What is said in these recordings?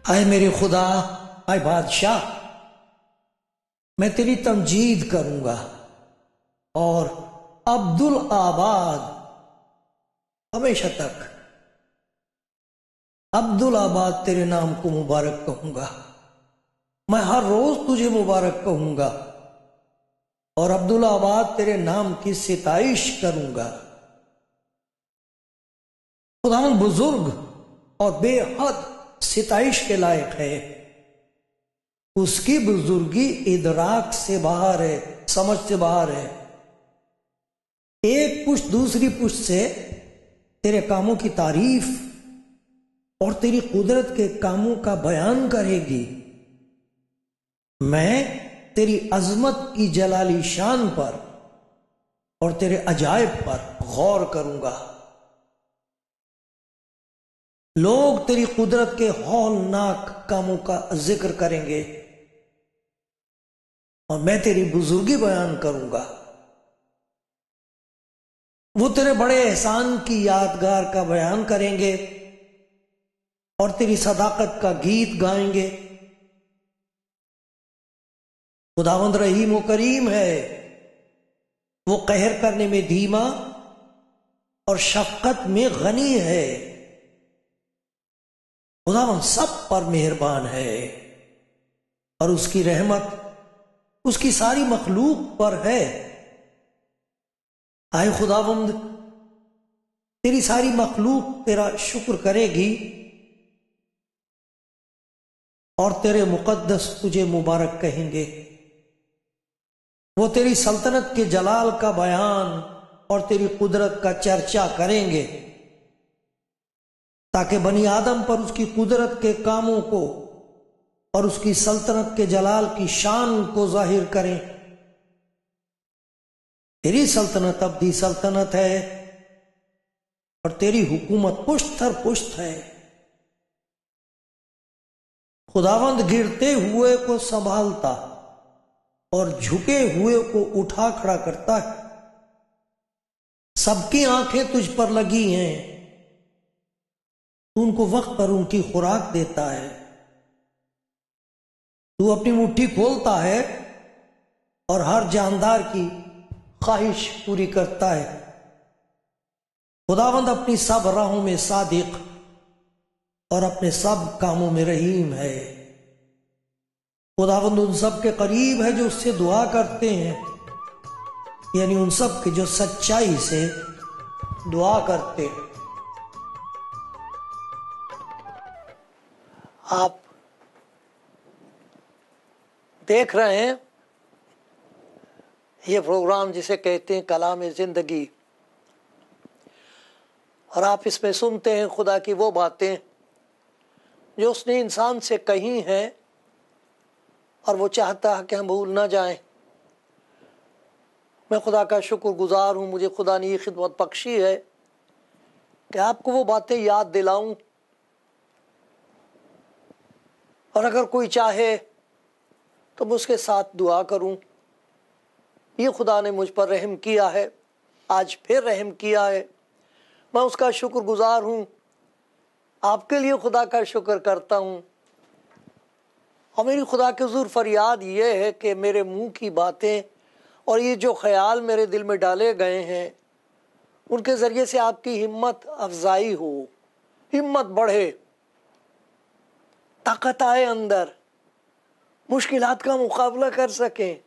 आए मेरे खुदा, आए बादशाह, मैं तेरी तमजीद करूंगा और अब्दुल आबाद हमेशा तक अब्दुल आबाद तेरे नाम को मुबारक कहूंगा। मैं हर रोज तुझे मुबारक कहूंगा और अब्दुल आबाद तेरे नाम की सिताइश करूंगा। खुदावंद बुजुर्ग और बेहद सिताइश के लायक है। उसकी बुजुर्गी इदराक से बाहर है, समझ से बाहर है। एक पुश्त दूसरी पुश्त से तेरे कामों की तारीफ और तेरी कुदरत के कामों का बयान करेगी। मैं तेरी अजमत की जलाली शान पर और तेरे अजायब पर गौर करूंगा। लोग तेरी कुदरत के हौलनाक कामों का जिक्र करेंगे और मैं तेरी बुजुर्गी बयान करूंगा। वो तेरे बड़े एहसान की यादगार का बयान करेंगे और तेरी सदाकत का गीत गाएंगे। खुदावंद रहीम व करीम है, वो कहर करने में धीमा और शफकत में गनी है। खुदावंद सब पर मेहरबान है और उसकी रहमत उसकी सारी मखलूक पर है। आए खुदावंद, तेरी सारी मखलूक तेरा शुक्र करेगी और तेरे मुकद्दस तुझे मुबारक कहेंगे। वो तेरी सल्तनत के जलाल का बयान और तेरी कुदरत का चर्चा करेंगे ताकि बनी आदम पर उसकी कुदरत के कामों को और उसकी सल्तनत के जलाल की शान को जाहिर करें। तेरी सल्तनत अब्दी सल्तनत है और तेरी हुकूमत पुश्त दर पुश्त है। खुदावंद गिरते हुए को संभालता और झुके हुए को उठा खड़ा करता है। सबकी आंखें तुझ पर लगी हैं, तू उनको वक्त पर उनकी खुराक देता है। तू अपनी मुट्ठी खोलता है और हर जानदार की ख्वाहिश पूरी करता है। खुदावंद अपनी सब राहों में सादिक और अपने सब कामों में रहीम है। खुदावंद उन सब के करीब है जो उससे दुआ करते हैं, यानी उन सब के जो सच्चाई से दुआ करते हैं। आप देख रहे हैं ये प्रोग्राम जिसे कहते हैं कलाम जिंदगी, और आप इसमें सुनते हैं खुदा की वो बातें जो उसने इंसान से कही हैं और वो चाहता है कि हम भूल ना जाएं। मैं खुदा का शुक्रगुजार हूँ, मुझे खुदा ने ये खिदमत बख्शी है कि आपको वो बातें याद दिलाऊं। और अगर कोई चाहे तो मैं उसके साथ दुआ करूं। ये खुदा ने मुझ पर रहम किया है, आज फिर रहम किया है, मैं उसका शुक्रगुजार हूँ। आपके लिए खुदा का शुक्र करता हूँ। और मेरी खुदा के हुज़ूर फरियाद ये है कि मेरे मुंह की बातें और ये जो ख्याल मेरे दिल में डाले गए हैं उनके ज़रिए से आपकी हिम्मत अफजाई हो, हिम्मत बढ़े, ताकत आए अंदर, मुश्किलात का मुकाबला कर सकें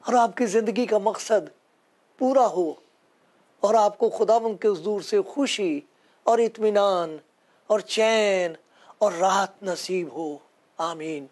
और आपकी ज़िंदगी का मकसद पूरा हो और आपको खुदावंद के हुज़ूर से खुशी और इत्मीनान और चैन और राहत नसीब हो। आमीन।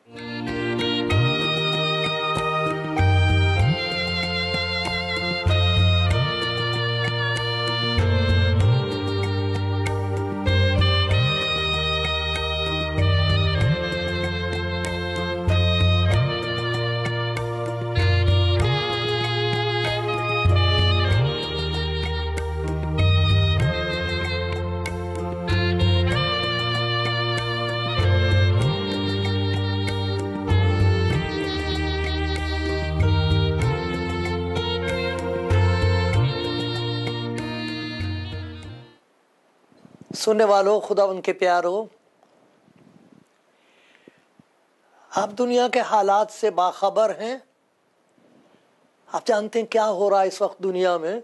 सुनने वालों, खुदा उनके प्यारो, आप दुनिया के हालात से बाखबर हैं। आप जानते हैं क्या हो रहा है इस वक्त दुनिया में।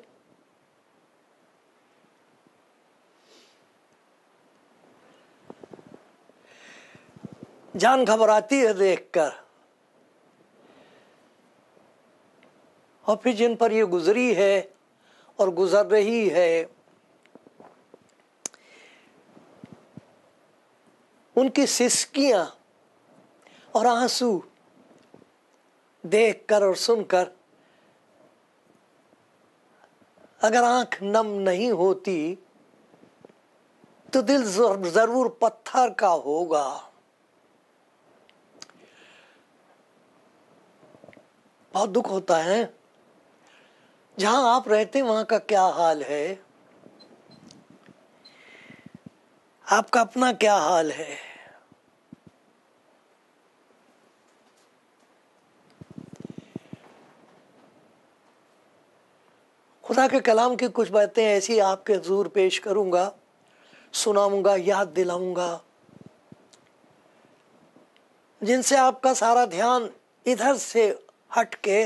जान घबराती है देखकर। और फिर जिन पर ये गुजरी है और गुजर रही है, उनकी सिसकियां और आंसू देखकर और सुनकर अगर आंख नम नहीं होती तो दिल जरूर पत्थर का होगा। बहुत दुख होता है। जहां आप रहते हैं वहां का क्या हाल है, आपका अपना क्या हाल है। खुदा के कलाम की कुछ बातें ऐसी आपके हुजूर पेश करूंगा, सुनाऊंगा, याद दिलाऊंगा, जिनसे आपका सारा ध्यान इधर से हट के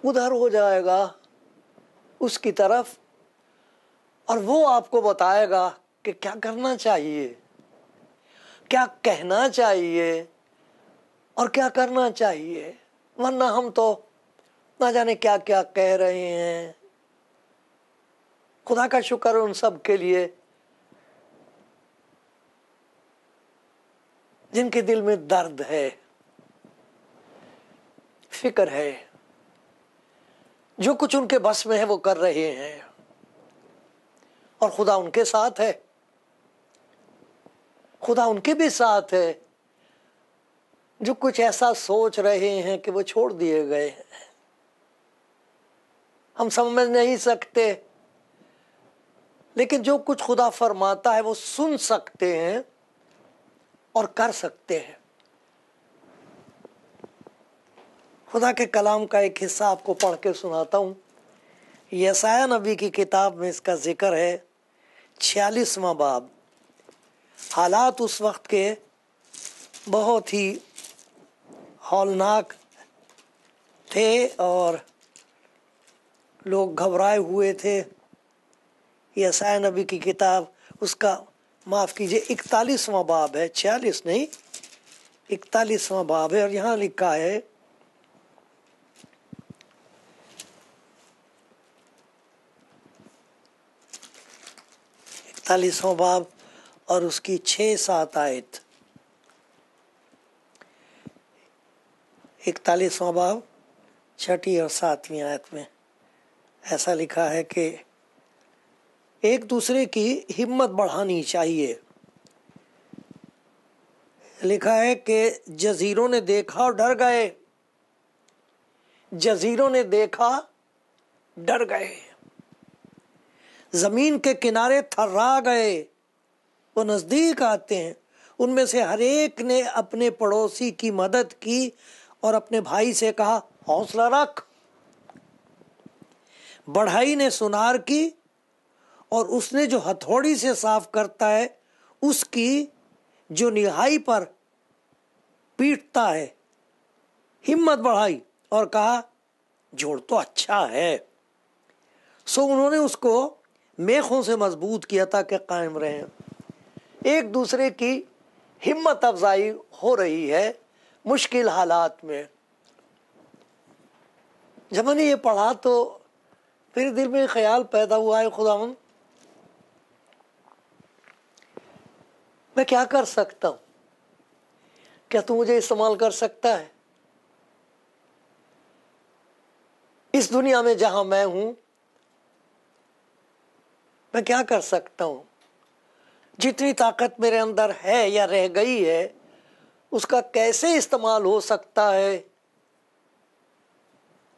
उधर हो जाएगा उसकी तरफ, और वो आपको बताएगा कि क्या करना चाहिए, क्या कहना चाहिए और क्या करना चाहिए। वरना हम तो ना जाने क्या क्या कह रहे हैं। खुदा का शुक्र उन सब के लिए जिनके दिल में दर्द है, फिक्र है, जो कुछ उनके बस में है वो कर रहे हैं और खुदा उनके साथ है। खुदा उनके भी साथ है जो कुछ ऐसा सोच रहे हैं कि वो छोड़ दिए गए हैं। हम समझ नहीं सकते, लेकिन जो कुछ खुदा फरमाता है वो सुन सकते हैं और कर सकते हैं। खुदा के कलाम का एक हिस्सा आपको पढ़ के सुनाता हूँ। यशायाह नबी की किताब में इसका जिक्र है, 46वां बाब। हालात उस वक्त के बहुत ही हौलनाक थे और लोग घबराए हुए थे। यशायाह नबी की किताब, उसका माफ़ कीजिए, 41वां बाब है, 46 नहीं, 41वां बाब है। और यहाँ लिखा है, बाब और उसकी 6-7 आयत। 41वां बाब 6 और 7वीं आयत में ऐसा लिखा है कि एक दूसरे की हिम्मत बढ़ानी चाहिए। लिखा है कि जजीरों ने देखा और डर गए, जजीरों ने देखा डर गए, जमीन के किनारे थर्रा गए। वो नजदीक आते हैं, उनमें से हर एक ने अपने पड़ोसी की मदद की और अपने भाई से कहा, हौसला रख। बढ़ई ने सुनार की और उसने जो हथौड़ी से साफ करता है उसकी जो निहाई पर पीटता है हिम्मत बढ़ाई और कहा, जोड़ तो अच्छा है। सो उन्होंने उसको मेखों से मजबूत किया ताकि कायम रहें। एक दूसरे की हिम्मत अफजाई हो रही है मुश्किल हालात में। जब मैंने ये पढ़ा तो मेरे दिल में ख्याल पैदा हुआ है, खुदावन मैं क्या कर सकता हूँ? क्या तू मुझे इस्तेमाल कर सकता है? इस दुनिया में जहां मैं हूं मैं क्या कर सकता हूं? जितनी ताकत मेरे अंदर है या रह गई है उसका कैसे इस्तेमाल हो सकता है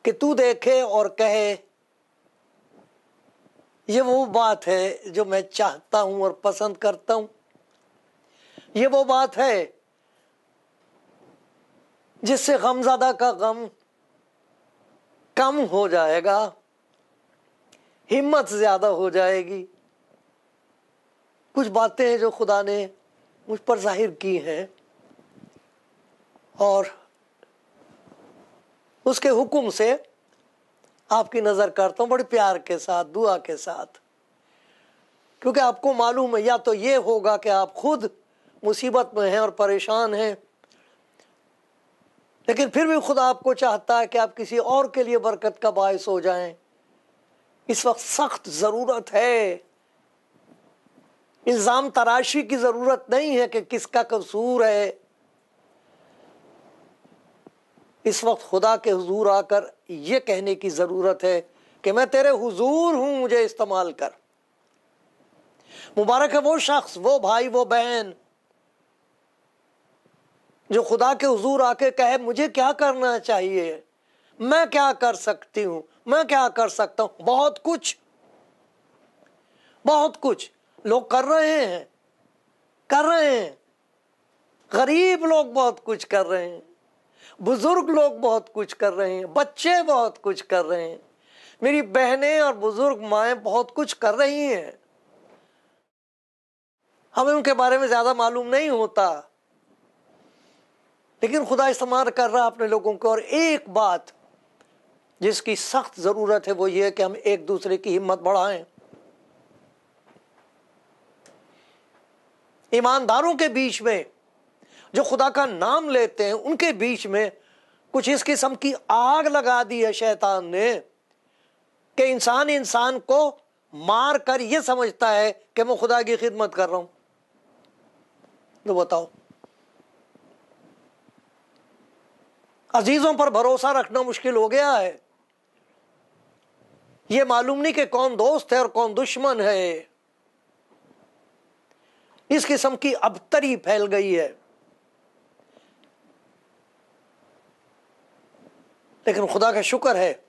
कि तू देखे और कहे, ये वो बात है जो मैं चाहता हूं और पसंद करता हूं। ये वो बात है जिससे गमज़दा का गम कम हो जाएगा, हिम्मत ज्यादा हो जाएगी। कुछ बातें हैं जो खुदा ने मुझ पर जाहिर की हैं और उसके हुक्म से आपकी नज़र करता हूँ बड़े प्यार के साथ, दुआ के साथ, क्योंकि आपको मालूम है या तो ये होगा कि आप खुद मुसीबत में हैं और परेशान हैं, लेकिन फिर भी खुदा आपको चाहता है कि आप किसी और के लिए बरकत का बायस हो जाएं। इस वक्त सख्त ज़रूरत है, इल्ज़ाम तराशी की ज़रूरत नहीं है कि किसका कसूर है। इस वक्त खुदा के हुजूर आकर ये कहने की ज़रूरत है कि मैं तेरे हुजूर हूँ, मुझे इस्तेमाल कर। मुबारक है वो शख्स, वो भाई, वो बहन जो खुदा के हुजूर आके कहे मुझे क्या करना चाहिए, मैं क्या कर सकती हूँ, मैं क्या कर सकता हूँ। बहुत कुछ, बहुत कुछ लोग कर रहे हैं, कर रहे हैं। गरीब लोग बहुत कुछ कर रहे हैं, बुजुर्ग लोग बहुत कुछ कर रहे हैं, बच्चे बहुत कुछ कर रहे हैं, मेरी बहनें और बुजुर्ग माएँ बहुत कुछ कर रही हैं। हमें उनके बारे में ज़्यादा मालूम नहीं होता, लेकिन खुदा इस्तेमाल कर रहा है अपने लोगों को। और एक बात जिसकी सख्त ज़रूरत है वो ये है कि हम एक दूसरे की हिम्मत बढ़ाएं। ईमानदारों के बीच में जो खुदा का नाम लेते हैं उनके बीच में कुछ इस किस्म की आग लगा दी है शैतान ने कि इंसान इंसान को मार कर यह समझता है कि मैं खुदा की खिदमत कर रहा हूं। तो बताओ, अजीजों पर भरोसा रखना मुश्किल हो गया है। यह मालूम नहीं कि कौन दोस्त है और कौन दुश्मन है। इस किस्म की अबतरी फैल गई है। लेकिन खुदा का शुक्र है,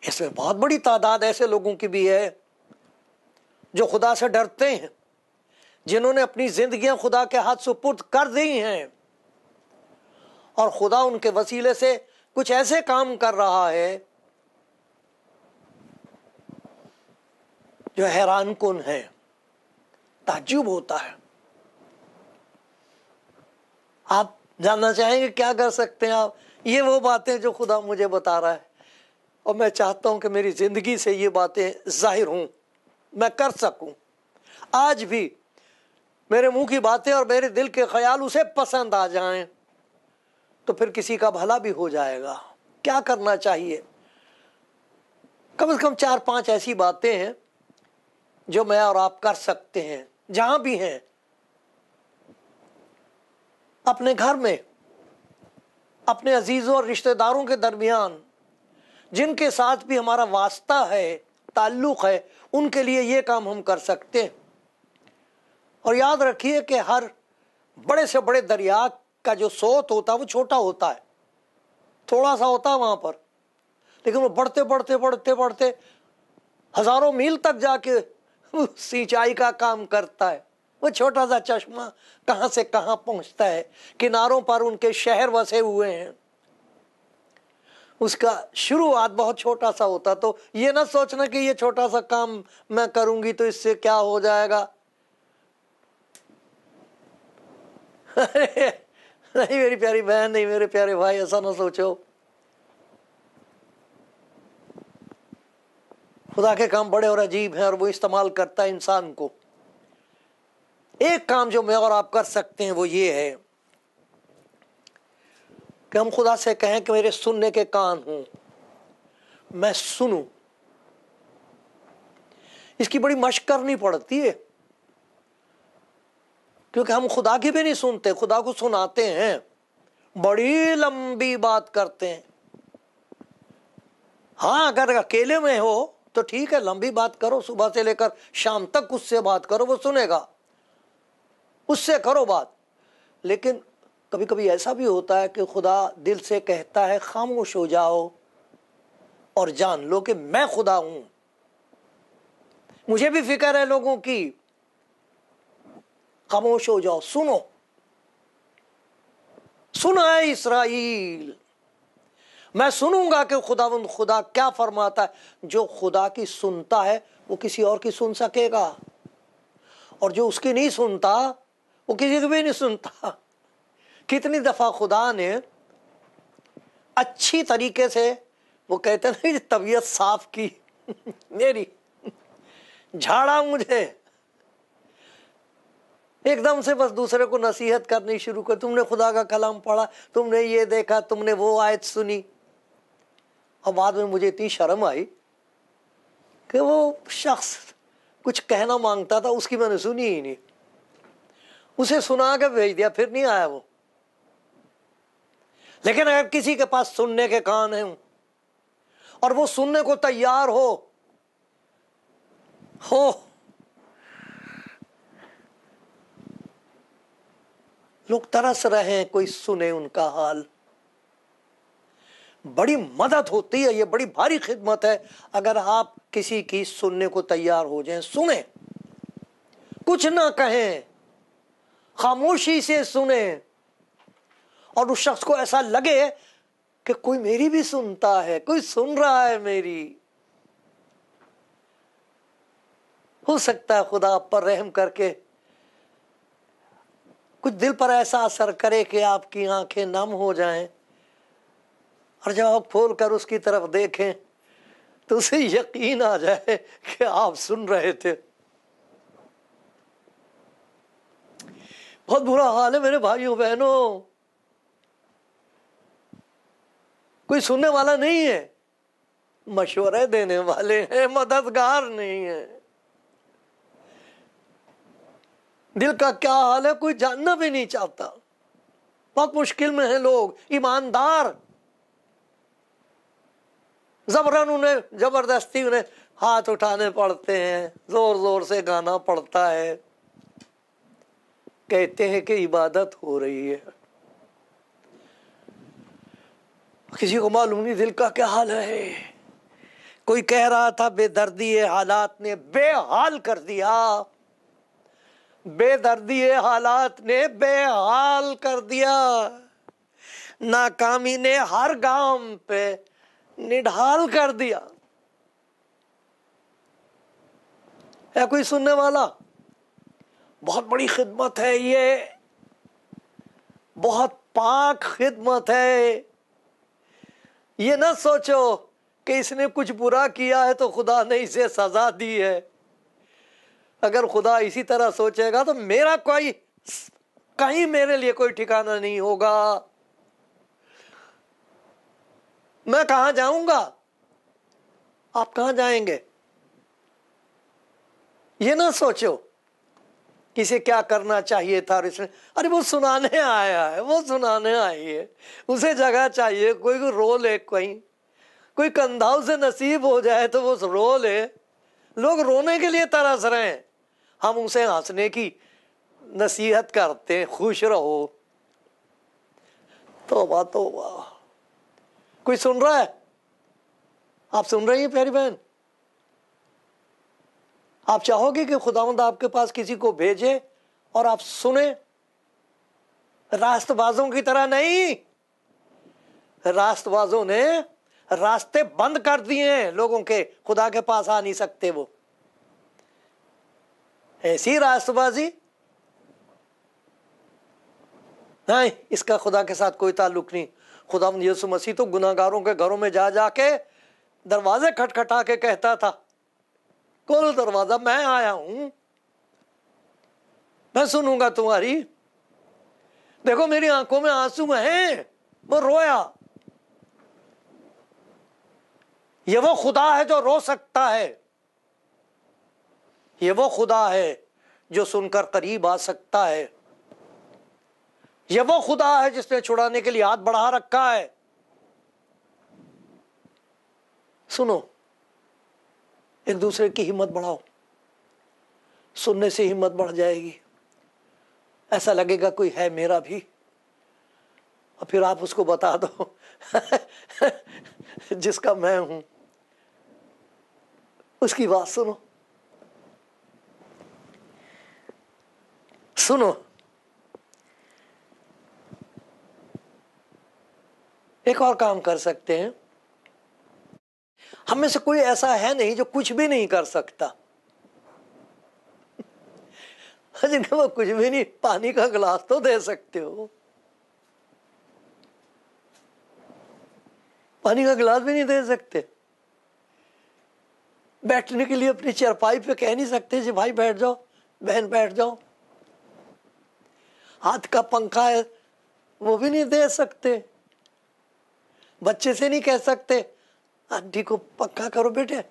इसमें बहुत बड़ी तादाद ऐसे लोगों की भी है जो खुदा से डरते हैं, जिन्होंने अपनी जिंदगियां खुदा के हाथ सुपुर्द कर दी हैं और खुदा उनके वसीले से कुछ ऐसे काम कर रहा है जो हैरान कुन है, ताज्जुब होता है। आप जानना चाहेंगे क्या कर सकते हैं आप? ये वो बातें जो खुदा मुझे बता रहा है और मैं चाहता हूं कि मेरी जिंदगी से ये बातें जाहिर हों, मैं कर सकूं। आज भी मेरे मुंह की बातें और मेरे दिल के ख्याल उसे पसंद आ जाएं तो फिर किसी का भला भी हो जाएगा। क्या करना चाहिए? कम से कम 4-5 ऐसी बातें हैं जो मैं और आप कर सकते हैं जहां भी हैं, अपने घर में, अपने अजीजों और रिश्तेदारों के दरमियान, जिनके साथ भी हमारा वास्ता है, ताल्लुक है, उनके लिए ये काम हम कर सकते हैं। और याद रखिए कि हर बड़े से बड़े दरिया का जो सोत होता है वो छोटा होता है, थोड़ा सा होता है वहां पर, लेकिन वो बढ़ते बढ़ते बढ़ते बढ़ते हजारों मील तक जाके सिंचाई का काम करता है। वो छोटा सा चश्मा कहां से कहां पहुंचता है, किनारों पर उनके शहर बसे हुए हैं। उसका शुरुआत बहुत छोटा सा होता, तो ये ना सोचना कि ये छोटा सा काम मैं करूंगी तो इससे क्या हो जाएगा। नहीं मेरी प्यारी बहन, नहीं मेरे प्यारे भाई, ऐसा ना सोचो। खुदा के काम बड़े और अजीब हैं और वो इस्तेमाल करता है इंसान को। एक काम जो मैं और आप कर सकते हैं वो ये है कि हम खुदा से कहें कि मेरे सुनने के कान हों, मैं सुनूं। इसकी बड़ी मशक करनी पड़ती है, क्योंकि हम खुदा की भी नहीं सुनते, खुदा को सुनाते हैं, बड़ी लंबी बात करते हैं। हाँ, अगर अकेले में हो तो ठीक है, लंबी बात करो, सुबह से लेकर शाम तक उससे बात करो, वो सुनेगा, उससे करो बात। लेकिन कभी कभी ऐसा भी होता है कि खुदा दिल से कहता है खामोश हो जाओ और जान लो कि मैं खुदा हूं। मुझे भी फिक्र है लोगों की, खामोश हो जाओ, सुनो। सुना है इस्राएल, मैं सुनूंगा कि खुदावंद खुदा क्या फरमाता है। जो खुदा की सुनता है वो किसी और की सुन सकेगा, और जो उसकी नहीं सुनता वो किसी की भी नहीं सुनता। कितनी दफा खुदा ने अच्छी तरीके से, वो कहते ना, तबीयत साफ की मेरी, झाड़ा मुझे, एकदम से बस दूसरे को नसीहत करनी शुरू कर। तुमने खुदा का कलाम पढ़ा, तुमने ये देखा, तुमने वो आयत सुनी। और बाद में मुझे इतनी शर्म आई कि वो शख्स कुछ कहना मांगता था, उसकी मैंने सुनी ही नहीं, उसे सुना के भेज दिया, फिर नहीं आया वो। लेकिन अगर किसी के पास सुनने के कान हैं और वो सुनने को तैयार हो, लोग तरस रहे हैं कोई सुने उनका हाल। बड़ी मदद होती है, ये बड़ी भारी खिदमत है अगर आप किसी की सुनने को तैयार हो जाएं। सुने, कुछ ना कहें, खामोशी से सुने, और उस शख्स को ऐसा लगे कि कोई मेरी भी सुनता है, कोई सुन रहा है मेरी। हो सकता है खुदा आप पर रहम करके कुछ दिल पर ऐसा असर करे कि आपकी आंखें नम हो जाएं, और जब आप खोल कर उसकी तरफ देखें तो उसे यकीन आ जाए कि आप सुन रहे थे। बहुत बुरा हाल है मेरे भाइयों बहनों, कोई सुनने वाला नहीं है, मशवरे देने वाले हैं, मददगार नहीं है। दिल का क्या हाल है कोई जानना भी नहीं चाहता। बहुत मुश्किल में है लोग, ईमानदार, जबरन उन्हें, जबरदस्ती उन्हें हाथ उठाने पड़ते हैं, जोर जोर से गाना पड़ता है, कहते हैं कि इबादत हो रही है। किसी को मालूम नहीं दिल का क्या हाल है। कोई कह रहा था बेदर्दी हालात ने बेहाल कर दिया, बेदर्दी हालात ने बेहाल कर दिया, नाकामी ने हर गांव पे निढाल कर दिया। है कोई सुनने वाला? बहुत बड़ी खिदमत है ये, बहुत पाक खिदमत है। ये ना सोचो कि इसने कुछ बुरा किया है तो खुदा ने इसे सजा दी है। अगर खुदा इसी तरह सोचेगा तो मेरा कोई, कहीं मेरे लिए कोई ठिकाना नहीं होगा। मैं कहां जाऊंगा, आप कहां जाएंगे? ये ना सोचो किसे क्या करना चाहिए था, अरे वो सुनाने आया है, वो सुनाने आई है, उसे जगह चाहिए, कोई रो ले, कोई कंधा उसे नसीब हो जाए तो वो रो ले। लोग रोने के लिए तरस रहे हैं, हम उसे हंसने की नसीहत करते हैं, खुश रहो। तौबा तौबा। कोई सुन रहा है? आप सुन रही हैं प्यारी बहन? आप चाहोगे कि खुदावंद आपके पास किसी को भेजे और आप सुने? रास्तबाजों की तरह नहीं। रास्तबाजों ने रास्ते बंद कर दिए हैं लोगों के, खुदा के पास आ नहीं सकते वो। ऐसी रास्तबाजी नहीं, इसका खुदा के साथ कोई ताल्लुक नहीं। खुदावंद यीशु मसीह तो गुनाहगारों के घरों में जा जाके दरवाजे खटखटा के कहता था, खोलो दरवाजा, मैं आया हूं, मैं सुनूंगा तुम्हारी। देखो मेरी आंखों में आंसू हैं, वो रोया। ये वो खुदा है जो रो सकता है, ये वो खुदा है जो सुनकर करीब आ सकता है, ये वो खुदा है जिसने छुड़ाने के लिए हाथ बढ़ा रखा है। सुनो, एक दूसरे की हिम्मत बढ़ाओ, सुनने से हिम्मत बढ़ जाएगी। ऐसा लगेगा कोई है मेरा भी, और फिर आप उसको बता दो जिसका मैं हूं, उसकी बात सुनो। सुनो, एक और काम कर सकते हैं, हम में से कोई ऐसा है नहीं जो कुछ भी नहीं कर सकता। जिनके वो कुछ भी नहीं, पानी का गिलास तो दे सकते हो, पानी का गिलास भी नहीं दे सकते। बैठने के लिए अपनी चारपाई पे कह नहीं सकते जी भाई बैठ जाओ, बहन बैठ जाओ। हाथ का पंखा है वो भी नहीं दे सकते। बच्चे से नहीं कह सकते आंटी को पंखा करो बेटे,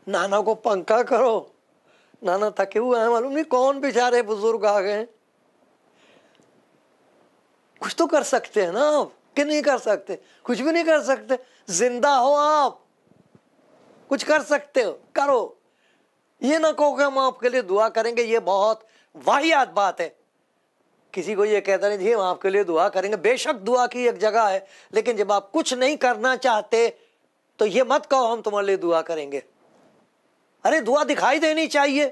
नाना को पंखा करो, नाना थके हुए हैं, मालूम नहीं कौन बेचारे बुजुर्ग आ गए। कुछ तो कर सकते हैं ना आप, कि नहीं कर सकते? कुछ भी नहीं कर सकते। जिंदा हो आप, कुछ कर सकते हो, करो। ये ना कहो कि हम आपके लिए दुआ करेंगे, ये बहुत वाहियात बात है। किसी को ये कहता नहीं जी हम आपके लिए दुआ करेंगे। बेशक दुआ की एक जगह है, लेकिन जब आप कुछ नहीं करना चाहते तो ये मत कहो हम तुम्हारे लिए दुआ करेंगे। अरे दुआ दिखाई देनी चाहिए।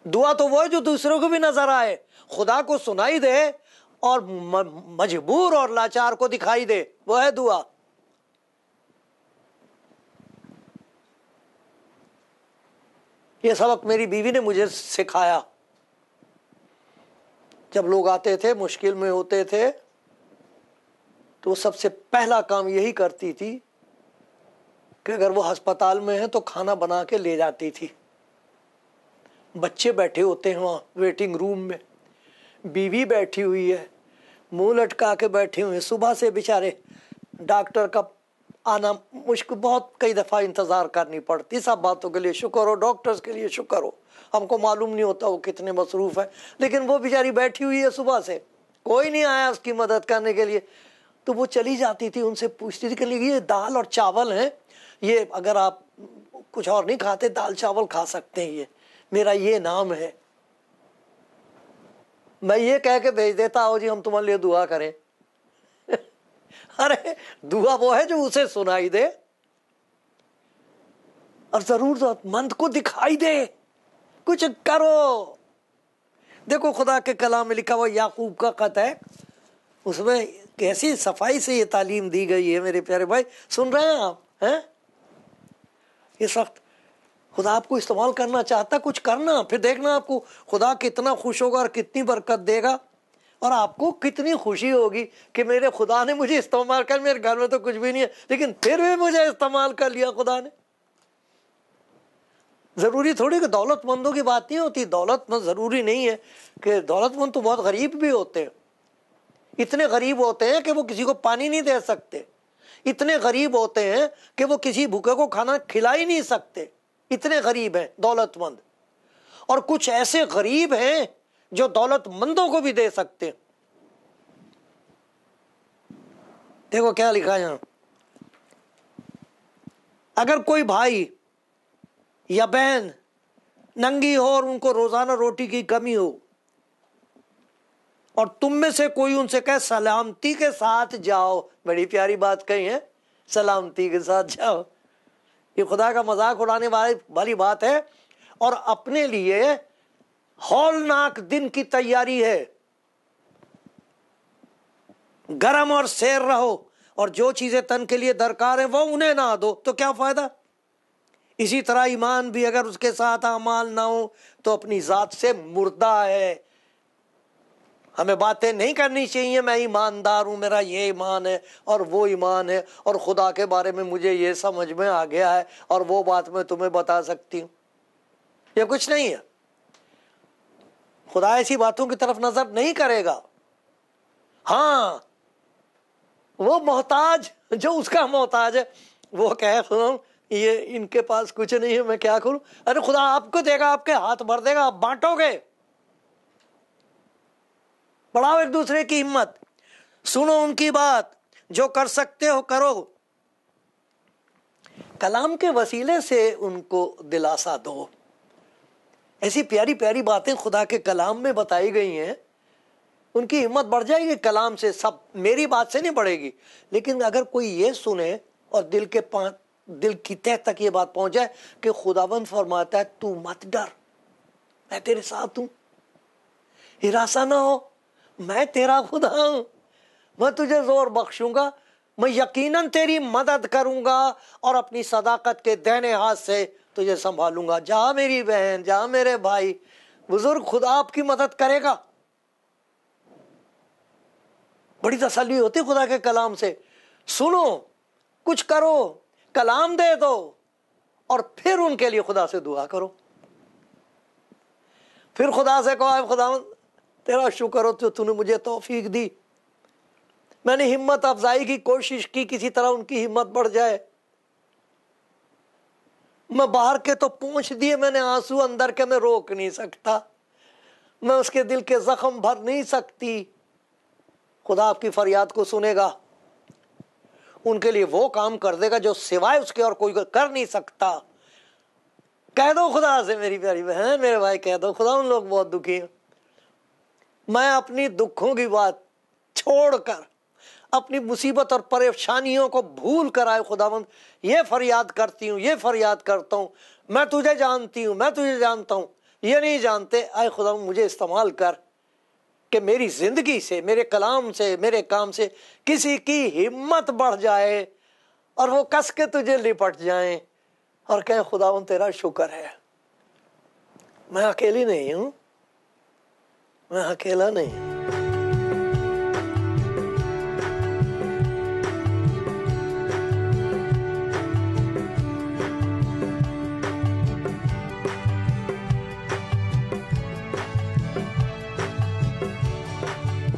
दुआ तो वो है जो दूसरों को भी नजर आए, खुदा को सुनाई दे और मजबूर और लाचार को दिखाई दे, वो है दुआ। ये सबक मेरी बीवी ने मुझे सिखाया। जब लोग आते थे मुश्किल में होते थे तो सबसे पहला काम यही करती थी कि अगर वो अस्पताल में है तो खाना बना के ले जाती थी। बच्चे बैठे होते हैं वहाँ वेटिंग रूम में, बीवी बैठी हुई है, मुंह लटका के बैठे हुए हैं। सुबह से बेचारे डॉक्टर का आना मुश्किल, बहुत कई दफ़ा इंतज़ार करनी पड़ती। सब बातों के लिए शुक्र हो, डॉक्टर्स के लिए शुक्र हो, हमको मालूम नहीं होता वो कितने मसरूफ़ है, लेकिन वो बेचारी बैठी हुई है सुबह से, कोई नहीं आया उसकी मदद करने के लिए। तो वो चली जाती थी, उनसे पूछती थी कि ये दाल और चावल हैं, ये अगर आप कुछ और नहीं खाते दाल चावल खा सकते हैं, ये मेरा ये नाम है, मैं ये कह के भेज देता हो जी हम तुम्हारे लिए दुआ करें। अरे दुआ वो है जो उसे सुनाई दे और जरूरतमंद को दिखाई दे। कुछ करो। देखो खुदा के कलाम में लिखा हुआ याकूब का खत है, उसमें कैसी सफाई से ये तालीम दी गई है। मेरे प्यारे भाई सुन रहे हैं आप? हैं ये सख्त खुदा आपको इस्तेमाल करना चाहता, कुछ करना, फिर देखना आपको खुदा कितना खुश होगा और कितनी बरकत देगा, और आपको कितनी खुशी होगी कि मेरे खुदा ने मुझे इस्तेमाल कर। मेरे घर में तो कुछ भी नहीं है लेकिन फिर भी मुझे इस्तेमाल कर लिया खुदा ने। जरूरी थोड़ी कि दौलतमंदों की बात नहीं होती, दौलतमंद जरूरी नहीं है कि दौलतमंद तो बहुत गरीब भी होते हैं। इतने गरीब होते हैं कि वो किसी को पानी नहीं दे सकते, इतने गरीब होते हैं कि वो किसी भूखे को खाना खिला ही नहीं सकते, इतने गरीब हैं दौलतमंद। और कुछ ऐसे गरीब हैं जो दौलतमंदों को भी दे सकते हैं। देखो क्या लिखा है यहां, अगर कोई भाई या बहन नंगी हो और उनको रोजाना रोटी की कमी हो और तुम में से कोई उनसे कहे सलामती के साथ जाओ, बड़ी प्यारी बात कही है, सलामती के साथ जाओ। ये खुदा का मजाक उड़ाने वाली बात है और अपने लिए हौलनाक दिन की तैयारी है। गरम और सैर रहो और जो चीजें तन के लिए दरकार है वो उन्हें ना दो तो क्या फायदा। इसी तरह ईमान भी अगर उसके साथ अमाल ना हो तो अपनी जात से मुर्दा है। हमें बातें नहीं करनी चाहिए मैं ईमानदार हूं, मेरा ये ईमान है और वो ईमान है और खुदा के बारे में मुझे ये समझ में आ गया है और वो बात मैं तुम्हें बता सकती हूं, ये कुछ नहीं है। खुदा ऐसी बातों की तरफ नजर नहीं करेगा। हाँ वो मोहताज जो उसका मोहताज है वो कहे खुदा ये इनके पास कुछ नहीं है मैं क्या करूं, अरे खुदा आपको देगा, आपके हाथ भर देगा, आप बांटोगे। बढ़ाओ एक दूसरे की हिम्मत, सुनो उनकी बात, जो कर सकते हो करो, कलाम के वसीले से उनको दिलासा दो। ऐसी प्यारी प्यारी बातें खुदा के कलाम में बताई गई हैं, उनकी हिम्मत बढ़ जाएगी कलाम से। सब मेरी बात से नहीं बढ़ेगी, लेकिन अगर कोई ये सुने और दिल की तह तक ये बात पहुंच जाए कि खुदावंद फरमाता है तू मत डर, मैं तेरे साथ हूं, हिरासा ना हो, मैं तेरा खुदा हूं, मैं तुझे जोर बख्शूंगा, मैं यकीनन तेरी मदद करूंगा और अपनी सदाकत के दाहिने हाथ से तुझे संभालूंगा। जा मेरी बहन, जा मेरे भाई, बुजुर्ग खुदा आपकी मदद करेगा। बड़ी तसल्ली होती खुदा के कलाम से। सुनो, कुछ करो, कलाम दे दो और फिर उनके लिए खुदा से दुआ करो। फिर खुदा से कहो, खुदा तेरा शुक्र हो तो तूने मुझे तौफीक दी, मैंने हिम्मत अफजाई की कोशिश की, किसी तरह उनकी हिम्मत बढ़ जाए। मैं बाहर के तो पहुंच दिए मैंने आंसू, अंदर के मैं रोक नहीं सकता, मैं उसके दिल के जख्म भर नहीं सकती। खुदा आपकी फरियाद को सुनेगा, उनके लिए वो काम कर देगा जो सिवाय उसके और कोई कर नहीं सकता। कह दो खुदा से, मेरी प्यारी बहन, मेरे भाई, कह दो खुदा उन लोग बहुत दुखी हैं, मैं अपनी दुखों की बात छोड़कर, अपनी मुसीबत और परेशानियों को भूल कर आए खुदावंद, ये फरियाद करती हूँ, ये फरियाद करता हूँ, मैं तुझे जानती हूँ, मैं तुझे जानता हूँ, ये नहीं जानते। आए खुदावंद मुझे इस्तेमाल कर कि मेरी जिंदगी से, मेरे कलाम से, मेरे काम से किसी की हिम्मत बढ़ जाए और वो कस के तुझे लिपट जाएं और कहे खुदावंद तेरा शुक्र है, मैं अकेली नहीं हूं, मैं अकेला नहीं हूं।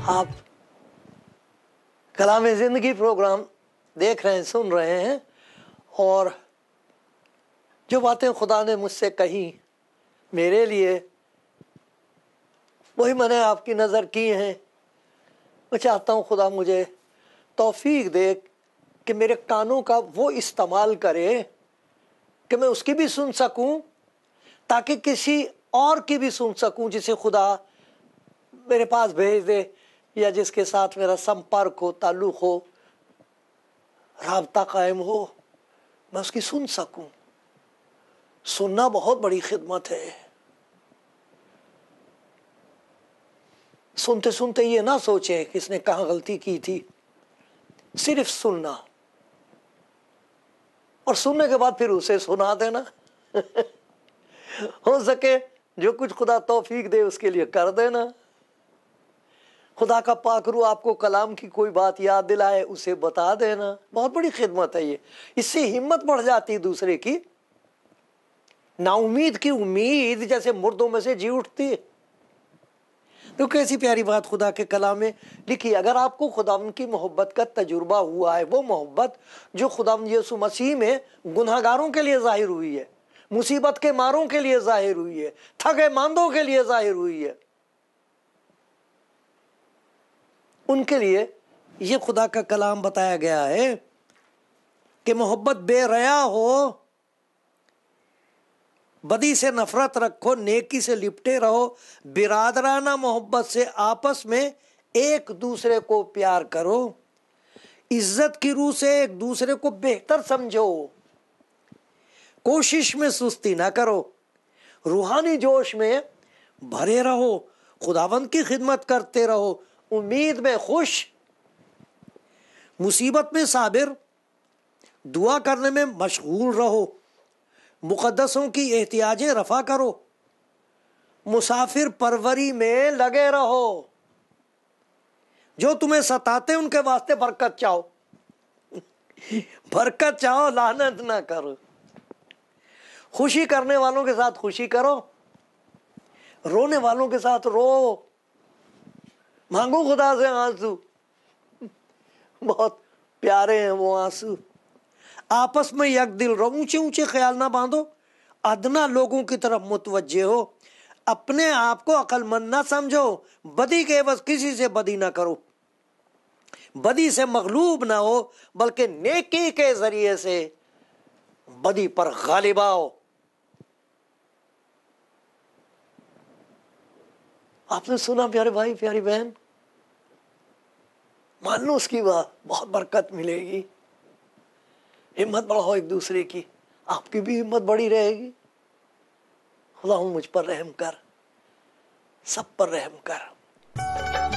आप कलाम जिंदगी प्रोग्राम देख रहे हैं, सुन रहे हैं, और जो बातें खुदा ने मुझसे कही मेरे लिए, वही मैंने आपकी नज़र की हैं। मैं चाहता हूँ खुदा मुझे तौफीक दे कि मेरे कानों का वो इस्तेमाल करे कि मैं उसकी भी सुन सकूं, ताकि किसी और की भी सुन सकूं जिसे खुदा मेरे पास भेज दे, या जिसके साथ मेरा संपर्क हो, ताल्लुक़ हो, राब्ता कायम हो, मैं उसकी सुन सकूं। सुनना बहुत बड़ी खिदमत है। सुनते सुनते ये ना सोचे किसने कहाँ गलती की थी, सिर्फ सुनना, और सुनने के बाद फिर उसे सुना देना। हो सके जो कुछ खुदा तौफीक दे उसके लिए कर देना। खुदा का पाकरू आपको कलाम की कोई बात याद दिलाए, उसे बता देना। बहुत बड़ी खिदमत है ये, इससे हिम्मत बढ़ जाती है दूसरे की। नाउमीद की उम्मीद जैसे मुर्दों में से जी उठती है। तो कैसी प्यारी बात खुदा के कलाम में लिखी। अगर आपको खुदावंद की मोहब्बत का तजुर्बा हुआ है, वो मोहब्बत जो खुदावंद यीशु मसीह में गुनहगारों के लिए जाहिर हुई है, मुसीबत के मारों के लिए जाहिर हुई है, थके मांदों के लिए जाहिर हुई है, उनके लिए ये खुदा का कलाम बताया गया है कि मोहब्बत बेरया हो, बदी से नफरत रखो, नेकी से लिपटे रहो, बिरादराना मोहब्बत से आपस में एक दूसरे को प्यार करो, इज्जत की रूह से एक दूसरे को बेहतर समझो, कोशिश में सुस्ती ना करो, रूहानी जोश में भरे रहो, खुदावंद की खिदमत करते रहो, उम्मीद में खुश, मुसीबत में साबिर, दुआ करने में मशगूल रहो, मुकद्दसों की एहतियाजें रफा करो, मुसाफिर परवरी में लगे रहो, जो तुम्हें सताते उनके वास्ते बरकत चाहो। बरकत चाहो, लानत ना करो। खुशी करने वालों के साथ खुशी करो, रोने वालों के साथ रो, मांगो खुदा से आंसू, बहुत प्यारे हैं वो आंसू। आपस में एक दिल रहो, ऊंचे ऊंचे ख्याल ना बांधो, अदना लोगों की तरफ मुतवज्जे हो, अपने आप को अक्लमंद ना समझो, बदी के एवज किसी से बदी ना करो, बदी से मगलूब ना हो, बल्कि नेकी के जरिए से बदी पर गालिब आओ। आपने सुना प्यारे भाई, प्यारी बहन, मान लो उसकी बात, बहुत बरकत मिलेगी। हिम्मत बढ़ाओ एक दूसरे की, आपकी भी हिम्मत बड़ी रहेगी। खुदा मुझ पर रहम कर, सब पर रहम कर।